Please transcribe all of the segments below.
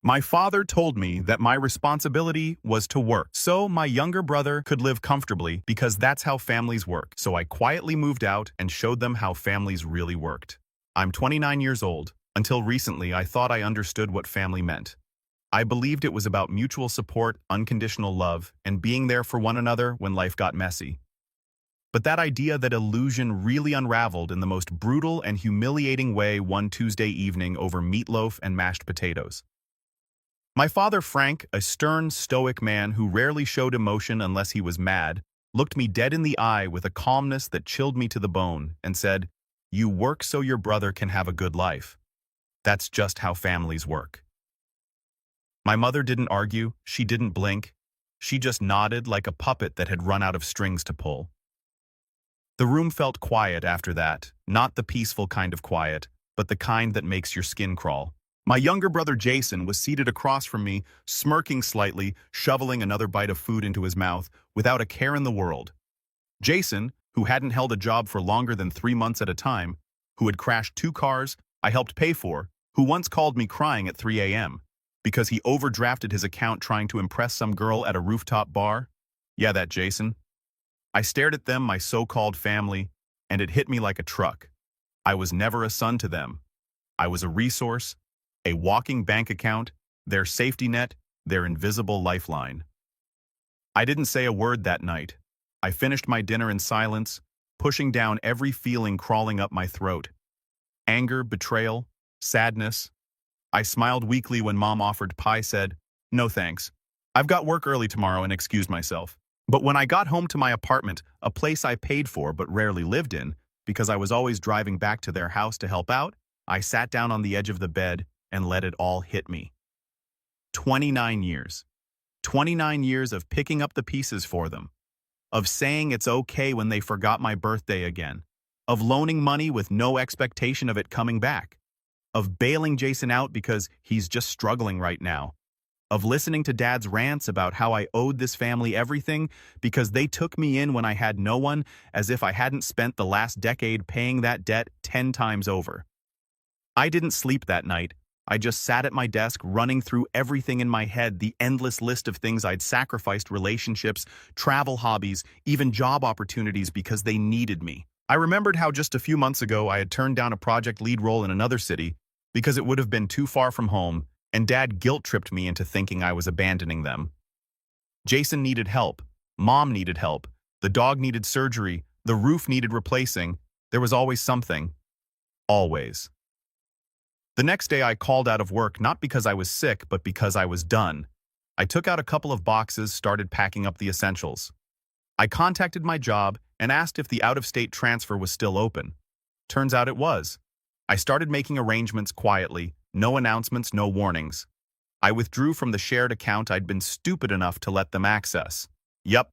My father told me that my responsibility was to work, so my younger brother could live comfortably because that's how families work. So I quietly moved out and showed them how families really worked. I'm 29 years old. Until recently, I thought I understood what family meant. I believed it was about mutual support, unconditional love, and being there for one another when life got messy. But that illusion really unraveled in the most brutal and humiliating way one Tuesday evening over meatloaf and mashed potatoes. My father, Frank, a stern, stoic man who rarely showed emotion unless he was mad, looked me dead in the eye with a calmness that chilled me to the bone and said, "You work so your brother can have a good life. That's just how families work." My mother didn't argue, she didn't blink. She just nodded like a puppet that had run out of strings to pull. The room felt quiet after that, not the peaceful kind of quiet, but the kind that makes your skin crawl. My younger brother Jason was seated across from me, smirking slightly, shoveling another bite of food into his mouth, without a care in the world. Jason, who hadn't held a job for longer than 3 months at a time, who had crashed 2 cars I helped pay for, who once called me crying at 3 a.m. because he overdrafted his account trying to impress some girl at a rooftop bar. Yeah, that Jason. I stared at them, my so-called family, and it hit me like a truck. I was never a son to them. I was a resource, a walking bank account, their safety net, their invisible lifeline. I didn't say a word that night. I finished my dinner in silence, pushing down every feeling crawling up my throat. Anger, betrayal, sadness. I smiled weakly when Mom offered pie, said, "No thanks. I've got work early tomorrow," and excused myself. But when I got home to my apartment, a place I paid for but rarely lived in, because I was always driving back to their house to help out, I sat down on the edge of the bed and let it all hit me. 29 years. 29 years of picking up the pieces for them. Of saying it's okay when they forgot my birthday again. Of loaning money with no expectation of it coming back. Of bailing Jason out because he's just struggling right now. Of listening to Dad's rants about how I owed this family everything because they took me in when I had no one, as if I hadn't spent the last decade paying that debt 10 times over. I didn't sleep that night. I just sat at my desk running through everything in my head, the endless list of things I'd sacrificed: relationships, travel hobbies, even job opportunities because they needed me. I remembered how just a few months ago I had turned down a project lead role in another city because it would have been too far from home, and Dad guilt-tripped me into thinking I was abandoning them. Jason needed help. Mom needed help. The dog needed surgery. The roof needed replacing. There was always something. Always. The next day I called out of work not because I was sick, but because I was done. I took out a couple of boxes, started packing up the essentials. I contacted my job and asked if the out-of-state transfer was still open. Turns out it was. I started making arrangements quietly, no announcements, no warnings. I withdrew from the shared account I'd been stupid enough to let them access. Yup.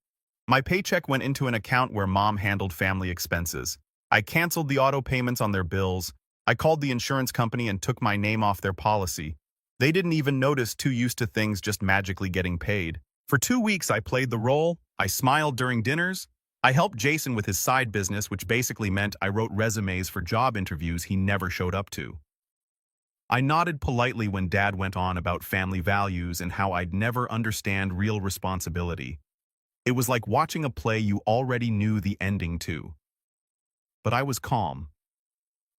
My paycheck went into an account where Mom handled family expenses. I canceled the auto payments on their bills. I called the insurance company and took my name off their policy. They didn't even notice, too used to things just magically getting paid. For 2 weeks I played the role. I smiled during dinners. I helped Jason with his side business, which basically meant I wrote resumes for job interviews he never showed up to. I nodded politely when Dad went on about family values and how I'd never understand real responsibility. It was like watching a play you already knew the ending to. But I was calm.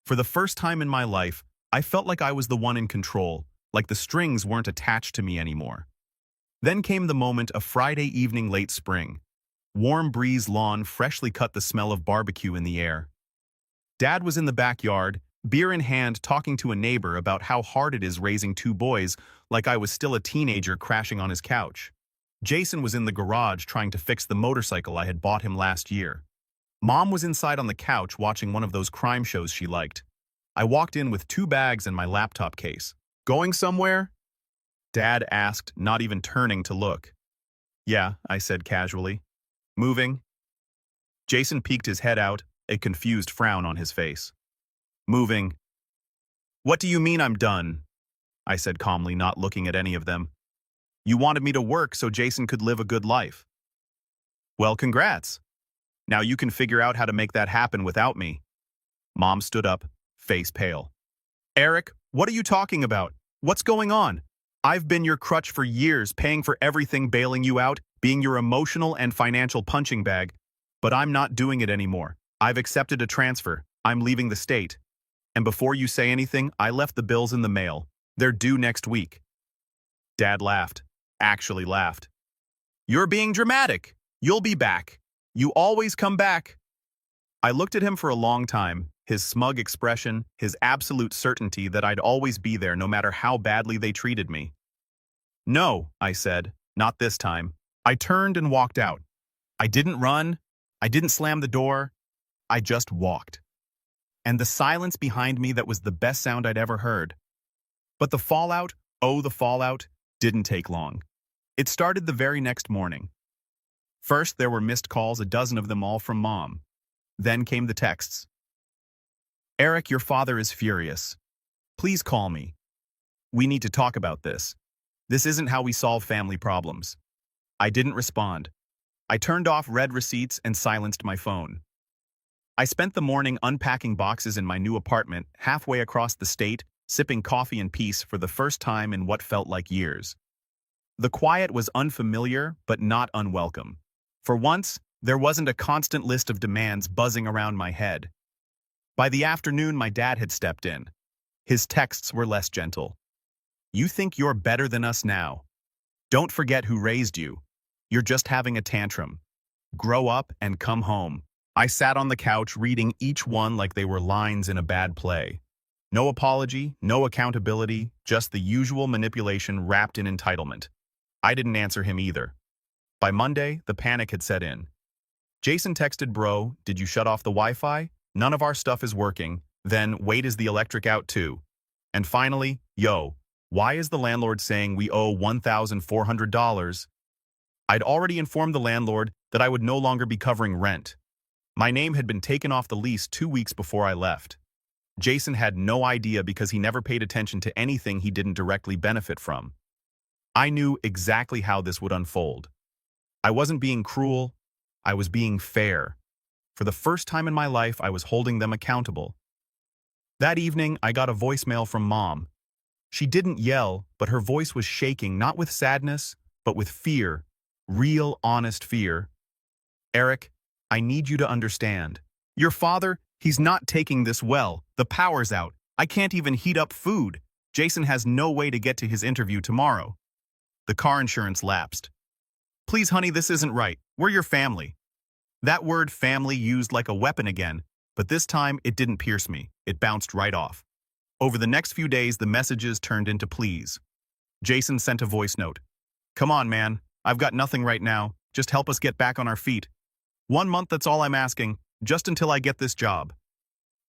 For the first time in my life, I felt like I was the one in control, like the strings weren't attached to me anymore. Then came the moment, a Friday evening late spring. Warm breeze, lawn, freshly cut, the smell of barbecue in the air. Dad was in the backyard, beer in hand, talking to a neighbor about how hard it is raising 2 boys, like I was still a teenager crashing on his couch. Jason was in the garage trying to fix the motorcycle I had bought him last year. Mom was inside on the couch watching one of those crime shows she liked. I walked in with 2 bags and my laptop case. "Going somewhere?" Dad asked, not even turning to look. "Yeah," I said casually. "Moving?" Jason peeked his head out, a confused frown on his face. "Moving." "What do you mean I'm done?" I said calmly, not looking at any of them. "You wanted me to work so Jason could live a good life." "Well, congrats. Now you can figure out how to make that happen without me." Mom stood up, face pale. "Eric, what are you talking about? What's going on? I've been your crutch for years, paying for everything, bailing you out, being your emotional and financial punching bag. But I'm not doing it anymore. I've accepted a transfer. I'm leaving the state. And before you say anything, I left the bills in the mail. They're due next week. Dad laughed. Actually laughed. You're being dramatic. You'll be back. You always come back. I looked at him for a long time, his smug expression, his absolute certainty that I'd always be there no matter how badly they treated me. No, I said, not this time. I turned and walked out. I didn't run. I didn't slam the door. I just walked. And the silence behind me that was the best sound I'd ever heard. But the fallout, oh the fallout, didn't take long. It started the very next morning. First, there were missed calls, a dozen of them all from Mom. Then came the texts. Eric, your father is furious. Please call me. We need to talk about this. This isn't how we solve family problems. I didn't respond. I turned off read receipts and silenced my phone. I spent the morning unpacking boxes in my new apartment halfway across the state, sipping coffee in peace for the first time in what felt like years. The quiet was unfamiliar, but not unwelcome. For once, there wasn't a constant list of demands buzzing around my head. By the afternoon, my dad had stepped in. His texts were less gentle. You think you're better than us now. Don't forget who raised you. You're just having a tantrum. Grow up and come home. I sat on the couch reading each one like they were lines in a bad play. No apology, no accountability, just the usual manipulation wrapped in entitlement. I didn't answer him either. By Monday, the panic had set in. Jason texted, bro, did you shut off the Wi-Fi? None of our stuff is working. Then, wait, is the electric out too? And finally, yo, why is the landlord saying we owe $1,400? I'd already informed the landlord that I would no longer be covering rent. My name had been taken off the lease 2 weeks before I left. Jason had no idea because he never paid attention to anything he didn't directly benefit from. I knew exactly how this would unfold. I wasn't being cruel. I was being fair. For the first time in my life, I was holding them accountable. That evening, I got a voicemail from Mom. She didn't yell, but her voice was shaking, not with sadness, but with fear. Real, honest fear. Eric, I need you to understand. Your father, he's not taking this well. The power's out. I can't even heat up food. Jason has no way to get to his interview tomorrow. The car insurance lapsed. Please, honey, this isn't right. We're your family. That word family used like a weapon again, but this time it didn't pierce me. It bounced right off. Over the next few days, the messages turned into pleas. Jason sent a voice note. Come on, man. I've got nothing right now. Just help us get back on our feet. 1 month, that's all I'm asking, just until I get this job.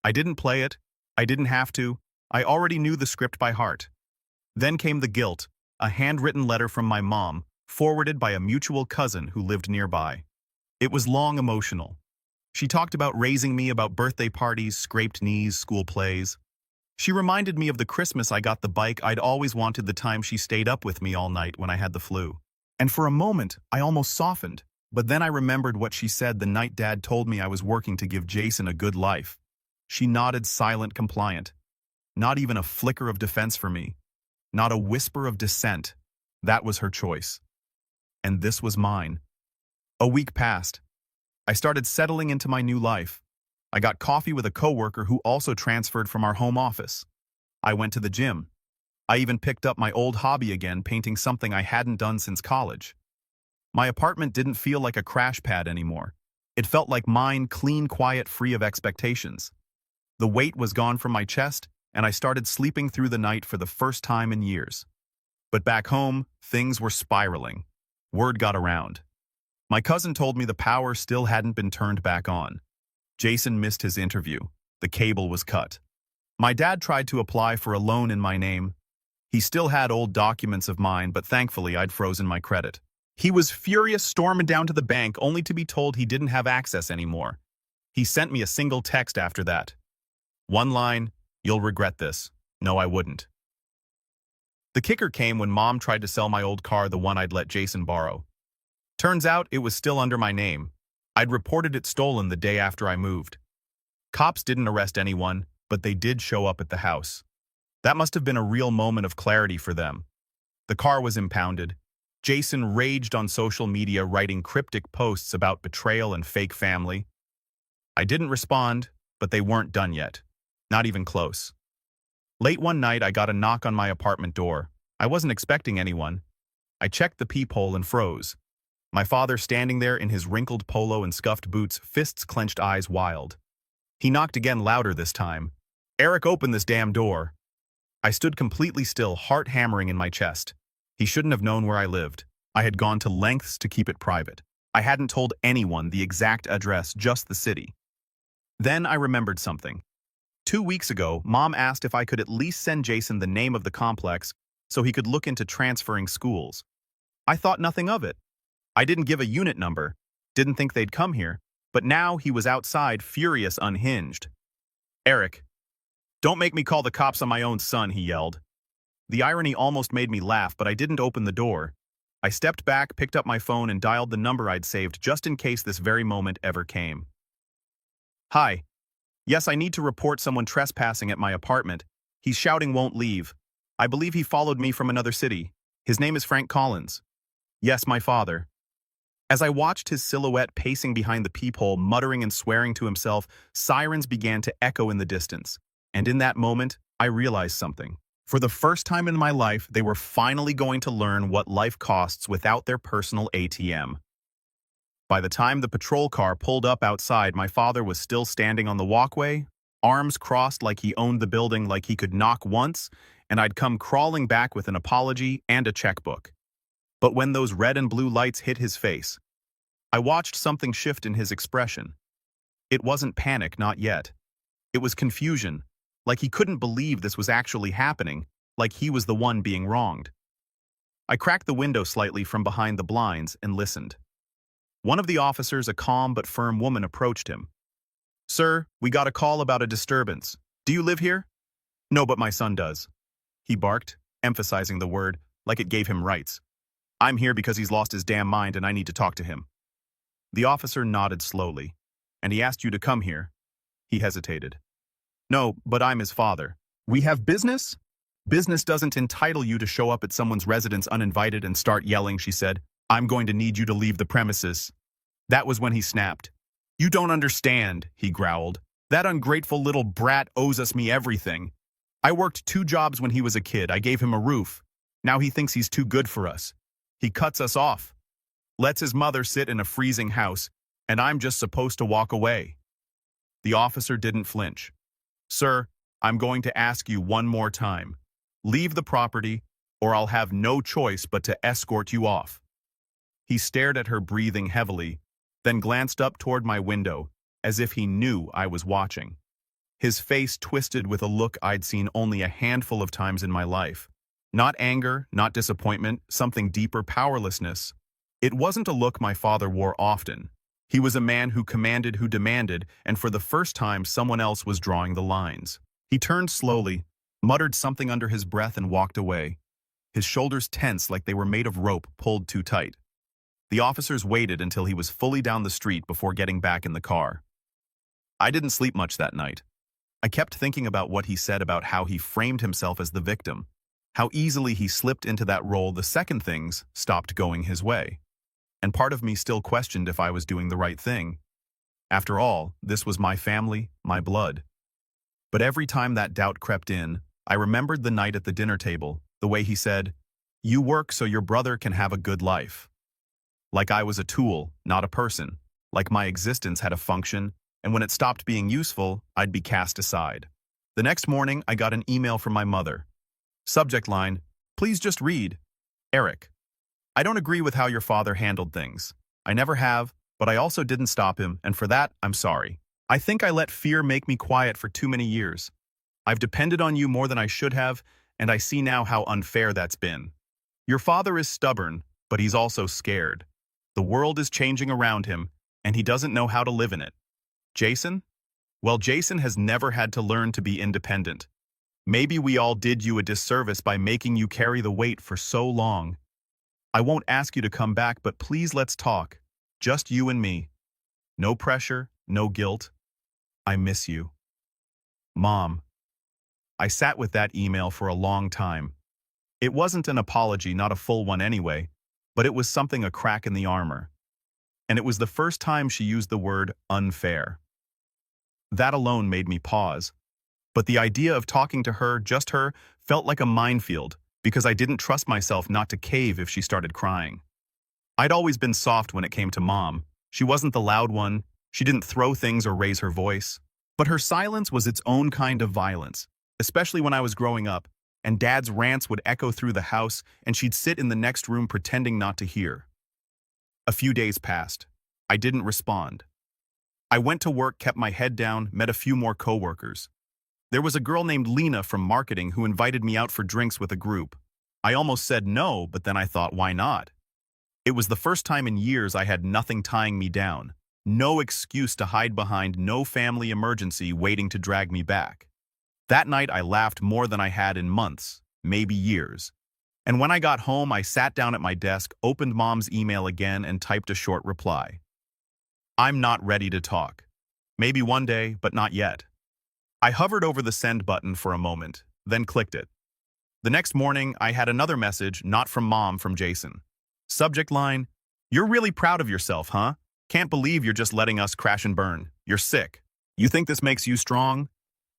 I didn't play it. I didn't have to. I already knew the script by heart. Then came the guilt, a handwritten letter from my mom, forwarded by a mutual cousin who lived nearby. It was long, emotional. She talked about raising me, about birthday parties, scraped knees, school plays. She reminded me of the Christmas I got the bike I'd always wanted, the time she stayed up with me all night when I had the flu. And for a moment, I almost softened. But then I remembered what she said the night Dad told me I was working to give Jason a good life. She nodded, silent, compliant. Not even a flicker of defense for me. Not a whisper of dissent. That was her choice. And this was mine. A week passed. I started settling into my new life. I got coffee with a coworker who also transferred from our home office. I went to the gym. I even picked up my old hobby again, painting, something I hadn't done since college. My apartment didn't feel like a crash pad anymore. It felt like mine, clean, quiet, free of expectations. The weight was gone from my chest, and I started sleeping through the night for the first time in years. But back home, things were spiraling. Word got around. My cousin told me the power still hadn't been turned back on. Jason missed his interview. The cable was cut. My dad tried to apply for a loan in my name. He still had old documents of mine, but thankfully I'd frozen my credit. He was furious, storming down to the bank only to be told he didn't have access anymore. He sent me a single text after that. One line, "You'll regret this." No, I wouldn't. The kicker came when Mom tried to sell my old car, the one I'd let Jason borrow. Turns out it was still under my name. I'd reported it stolen the day after I moved. Cops didn't arrest anyone, but they did show up at the house. That must have been a real moment of clarity for them. The car was impounded. Jason raged on social media, writing cryptic posts about betrayal and fake family. I didn't respond, but they weren't done yet. Not even close. Late one night, I got a knock on my apartment door. I wasn't expecting anyone. I checked the peephole and froze. My father standing there in his wrinkled polo and scuffed boots, fists clenched, eyes wild. He knocked again, louder this time. "Eric, open this damn door." I stood completely still, heart hammering in my chest. He shouldn't have known where I lived. I had gone to lengths to keep it private. I hadn't told anyone the exact address, just the city. Then I remembered something. 2 weeks ago, Mom asked if I could at least send Jason the name of the complex so he could look into transferring schools. I thought nothing of it. I didn't give a unit number, didn't think they'd come here, but now he was outside, furious, unhinged. "Eric, don't make me call the cops on my own son," he yelled. The irony almost made me laugh, but I didn't open the door. I stepped back, picked up my phone, and dialed the number I'd saved just in case this very moment ever came. "Hi. Yes, I need to report someone trespassing at my apartment. He's shouting, won't leave. I believe he followed me from another city. His name is Frank Collins." Yes, my father. As I watched his silhouette pacing behind the peephole, muttering and swearing to himself, sirens began to echo in the distance. And in that moment, I realized something. For the first time in my life, they were finally going to learn what life costs without their personal ATM. By the time the patrol car pulled up outside, my father was still standing on the walkway, arms crossed like he owned the building, like he could knock once, and I'd come crawling back with an apology and a checkbook. But when those red and blue lights hit his face, I watched something shift in his expression. It wasn't panic, not yet. It was confusion, like he couldn't believe this was actually happening, like he was the one being wronged. I cracked the window slightly from behind the blinds and listened. One of the officers, a calm but firm woman, approached him. "Sir, we got a call about a disturbance. Do you live here?" "No, but my son does," he barked, emphasizing the word, like it gave him rights. "I'm here because he's lost his damn mind and I need to talk to him." The officer nodded slowly. "And he asked you to come here?" He hesitated. "No, but I'm his father." "We have business?" "Business doesn't entitle you to show up at someone's residence uninvited and start yelling," she said. "I'm going to need you to leave the premises." That was when he snapped. "You don't understand," he growled. "That ungrateful little brat owes me everything. I worked 2 jobs when he was a kid. I gave him a roof. Now he thinks he's too good for us. He cuts us off. Lets his mother sit in a freezing house, and I'm just supposed to walk away." The officer didn't flinch. "Sir, I'm going to ask you one more time. Leave the property, or I'll have no choice but to escort you off." He stared at her, breathing heavily, then glanced up toward my window, as if he knew I was watching. His face twisted with a look I'd seen only a handful of times in my life. Not anger, not disappointment, something deeper, powerlessness. It wasn't a look my father wore often. He was a man who commanded, who demanded, and for the first time someone else was drawing the lines. He turned slowly, muttered something under his breath, and walked away. His shoulders tense like they were made of rope pulled too tight. The officers waited until he was fully down the street before getting back in the car. I didn't sleep much that night. I kept thinking about what he said, about how he framed himself as the victim, how easily he slipped into that role the second things stopped going his way. And part of me still questioned if I was doing the right thing. After all, this was my family, my blood. But every time that doubt crept in, I remembered the night at the dinner table, the way he said, "You work so your brother can have a good life." Like I was a tool, not a person. Like my existence had a function, and when it stopped being useful, I'd be cast aside. The next morning, I got an email from my mother. Subject line, "Please just read. Eric. I don't agree with how your father handled things. I never have, but I also didn't stop him, and for that, I'm sorry. I think I let fear make me quiet for too many years. I've depended on you more than I should have, and I see now how unfair that's been. Your father is stubborn, but he's also scared. The world is changing around him, and he doesn't know how to live in it. Jason? Well, Jason has never had to learn to be independent. Maybe we all did you a disservice by making you carry the weight for so long. I won't ask you to come back, but please let's talk. Just you and me. No pressure, no guilt. I miss you. Mom." I sat with that email for a long time. It wasn't an apology, not a full one anyway, but it was something a crack in the armor. And it was the first time she used the word unfair. That alone made me pause. But the idea of talking to her, just her, felt like a minefield because I didn't trust myself not to cave if she started crying. I'd always been soft when it came to Mom. She wasn't the loud one. She didn't throw things or raise her voice. But her silence was its own kind of violence, especially when I was growing up, and Dad's rants would echo through the house, and she'd sit in the next room pretending not to hear. A few days passed. I didn't respond. I went to work, kept my head down, met a few more coworkers. There was a girl named Lena from marketing who invited me out for drinks with a group. I almost said no, but then I thought, why not? It was the first time in years I had nothing tying me down. No excuse to hide behind, no family emergency waiting to drag me back. That night I laughed more than I had in months, maybe years. And when I got home, I sat down at my desk, opened Mom's email again, and typed a short reply. I'm not ready to talk. Maybe one day, but not yet. I hovered over the send button for a moment, then clicked it. The next morning, I had another message, not from Mom, from Jason. Subject line, "You're really proud of yourself, huh? Can't believe you're just letting us crash and burn. You're sick. You think this makes you strong?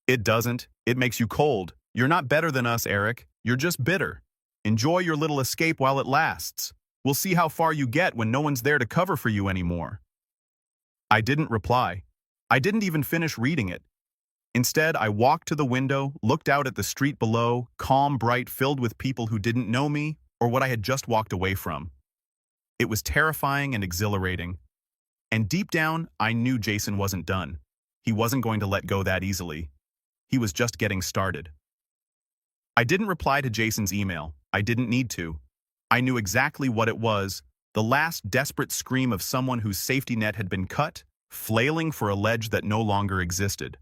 It doesn't. It makes you cold. You're not better than us, Eric. You're just bitter. Enjoy your little escape while it lasts. We'll see how far you get when no one's there to cover for you anymore." I didn't reply. I didn't even finish reading it. Instead, I walked to the window, looked out at the street below, calm, bright, filled with people who didn't know me or what I had just walked away from. It was terrifying and exhilarating. And deep down, I knew Jason wasn't done. He wasn't going to let go that easily. He was just getting started. I didn't reply to Jason's email. I didn't need to. I knew exactly what it was, the last desperate scream of someone whose safety net had been cut, flailing for a ledge that no longer existed.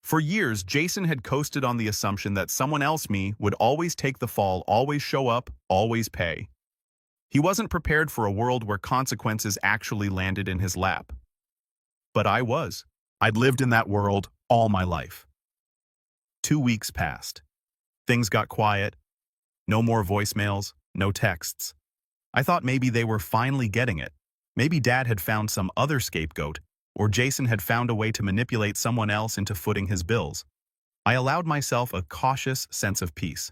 For years, Jason had coasted on the assumption that someone else, me, would always take the fall, always show up, always pay. He wasn't prepared for a world where consequences actually landed in his lap. But I was. I'd lived in that world all my life. 2 weeks passed. Things got quiet. No more voicemails, no texts. I thought maybe they were finally getting it. Maybe Dad had found some other scapegoat, or Jason had found a way to manipulate someone else into footing his bills. I allowed myself a cautious sense of peace.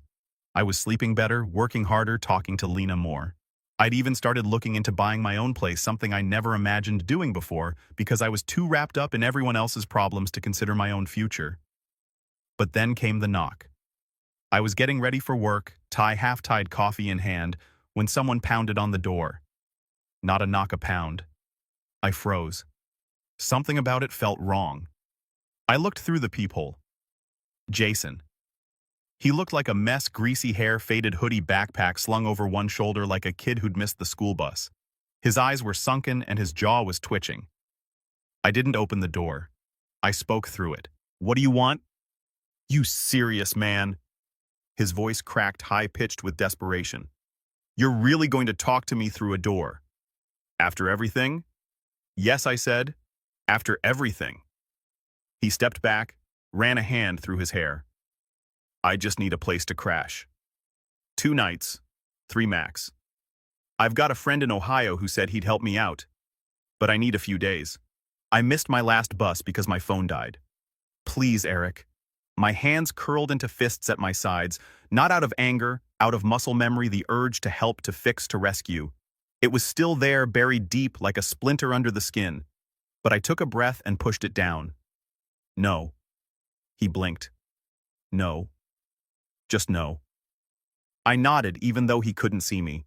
I was sleeping better, working harder, talking to Lena more. I'd even started looking into buying my own place, something I never imagined doing before because I was too wrapped up in everyone else's problems to consider my own future. But then came the knock. I was getting ready for work, half-tied coffee in hand, when someone pounded on the door. Not a knock, a pound. I froze. Something about it felt wrong. I looked through the peephole. Jason. He looked like a mess, greasy hair, faded hoodie, backpack slung over one shoulder like a kid who'd missed the school bus. His eyes were sunken and his jaw was twitching. I didn't open the door. I spoke through it. "What do you want?" "You serious, man?" His voice cracked, high-pitched with desperation. "You're really going to talk to me through a door? After everything?" "Yes," I said. "After everything." He stepped back, ran a hand through his hair. "I just need a place to crash. 2 nights, 3 max. I've got a friend in Ohio who said he'd help me out, but I need a few days. I missed my last bus because my phone died. Please, Eric." My hands curled into fists at my sides, not out of anger, out of muscle memory, the urge to help, to fix, to rescue. It was still there, buried deep like a splinter under the skin. But I took a breath and pushed it down. "No." He blinked. "No. Just no." I nodded even though he couldn't see me.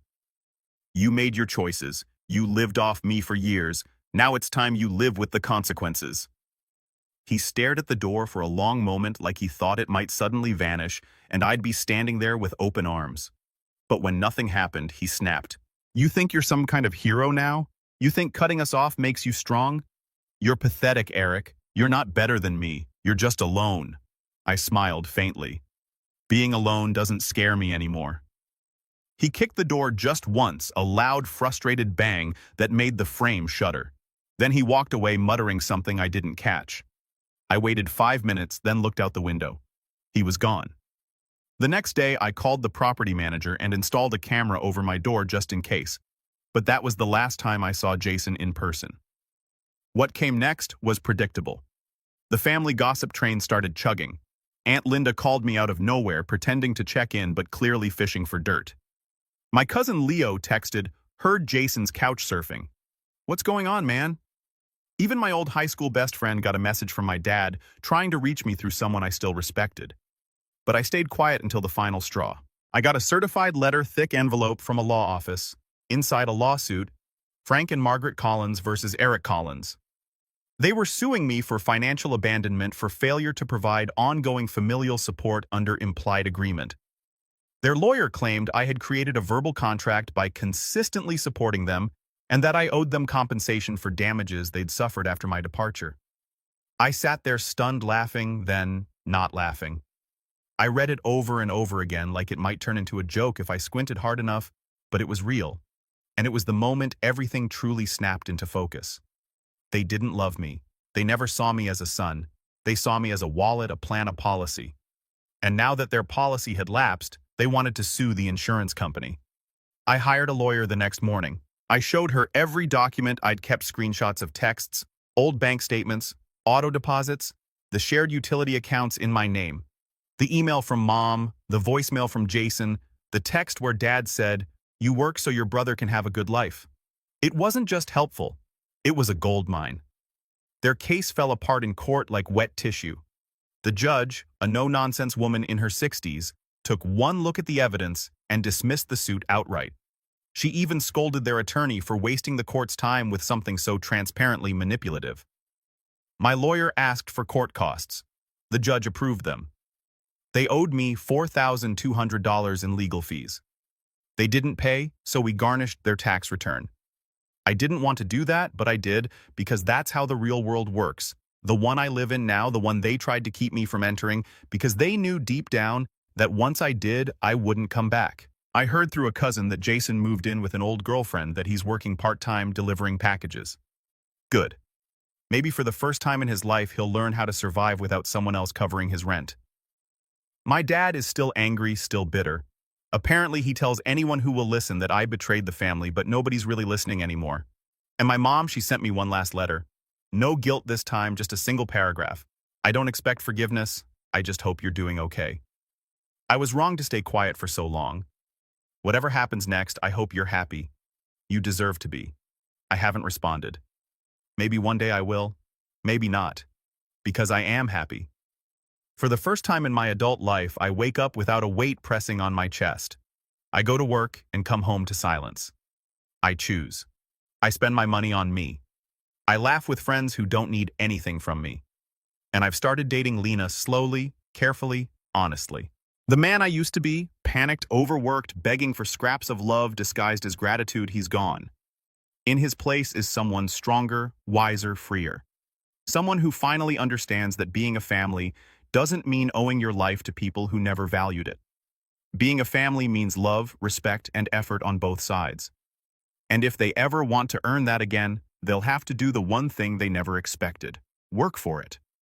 "You made your choices. You lived off me for years. Now it's time you live with the consequences." He stared at the door for a long moment like he thought it might suddenly vanish and I'd be standing there with open arms. But when nothing happened, he snapped. "You think you're some kind of hero now? You think cutting us off makes you strong? You're pathetic, Eric. You're not better than me. You're just alone." I smiled faintly. Being alone doesn't scare me anymore. He kicked the door just once, a loud, frustrated bang that made the frame shudder. Then he walked away, muttering something I didn't catch. I waited 5 minutes, then looked out the window. He was gone. The next day, I called the property manager and installed a camera over my door just in case. But that was the last time I saw Jason in person. What came next was predictable. The family gossip train started chugging. Aunt Linda called me out of nowhere, pretending to check in but clearly fishing for dirt. My cousin Leo texted, "Heard Jason's couch surfing. What's going on, man?" Even my old high school best friend got a message from my dad, trying to reach me through someone I still respected. But I stayed quiet until the final straw. I got a certified letter, thick envelope from a law office. Inside a lawsuit, Frank and Margaret Collins versus Eric Collins. They were suing me for financial abandonment for failure to provide ongoing familial support under implied agreement. Their lawyer claimed I had created a verbal contract by consistently supporting them and that I owed them compensation for damages they'd suffered after my departure. I sat there stunned, laughing, then not laughing. I read it over and over again like it might turn into a joke if I squinted hard enough, but it was real. And it was the moment everything truly snapped into focus. They didn't love me. They never saw me as a son. They saw me as a wallet, a plan, a policy. And now that their policy had lapsed, they wanted to sue the insurance company. I hired a lawyer the next morning. I showed her every document I'd kept, screenshots of texts, old bank statements, auto deposits, the shared utility accounts in my name, the email from Mom, the voicemail from Jason, the text where Dad said, "You work so your brother can have a good life." It wasn't just helpful. It was a goldmine. Their case fell apart in court like wet tissue. The judge, a no-nonsense woman in her 60s, took one look at the evidence and dismissed the suit outright. She even scolded their attorney for wasting the court's time with something so transparently manipulative. My lawyer asked for court costs. The judge approved them. They owed me $4,200 in legal fees. They didn't pay, so we garnished their tax return. I didn't want to do that, but I did, because that's how the real world works. The one I live in now, the one they tried to keep me from entering, because they knew deep down that once I did, I wouldn't come back. I heard through a cousin that Jason moved in with an old girlfriend, that he's working part-time delivering packages. Good. Maybe for the first time in his life, he'll learn how to survive without someone else covering his rent. My dad is still angry, still bitter. Apparently, he tells anyone who will listen that I betrayed the family, but nobody's really listening anymore. And my mom, she sent me one last letter. No guilt this time, just a single paragraph. "I don't expect forgiveness. I just hope you're doing okay. I was wrong to stay quiet for so long. Whatever happens next, I hope you're happy. You deserve to be." I haven't responded. Maybe one day I will. Maybe not. Because I am happy. For the first time in my adult life, I wake up without a weight pressing on my chest. I go to work and come home to silence. I choose. I spend my money on me. I laugh with friends who don't need anything from me. And I've started dating Lena slowly, carefully, honestly. The man I used to be, panicked, overworked, begging for scraps of love disguised as gratitude, he's gone. In his place is someone stronger, wiser, freer. Someone who finally understands that being a family doesn't mean owing your life to people who never valued it. Being a family means love, respect, and effort on both sides. And if they ever want to earn that again, they'll have to do the one thing they never expected: work for it.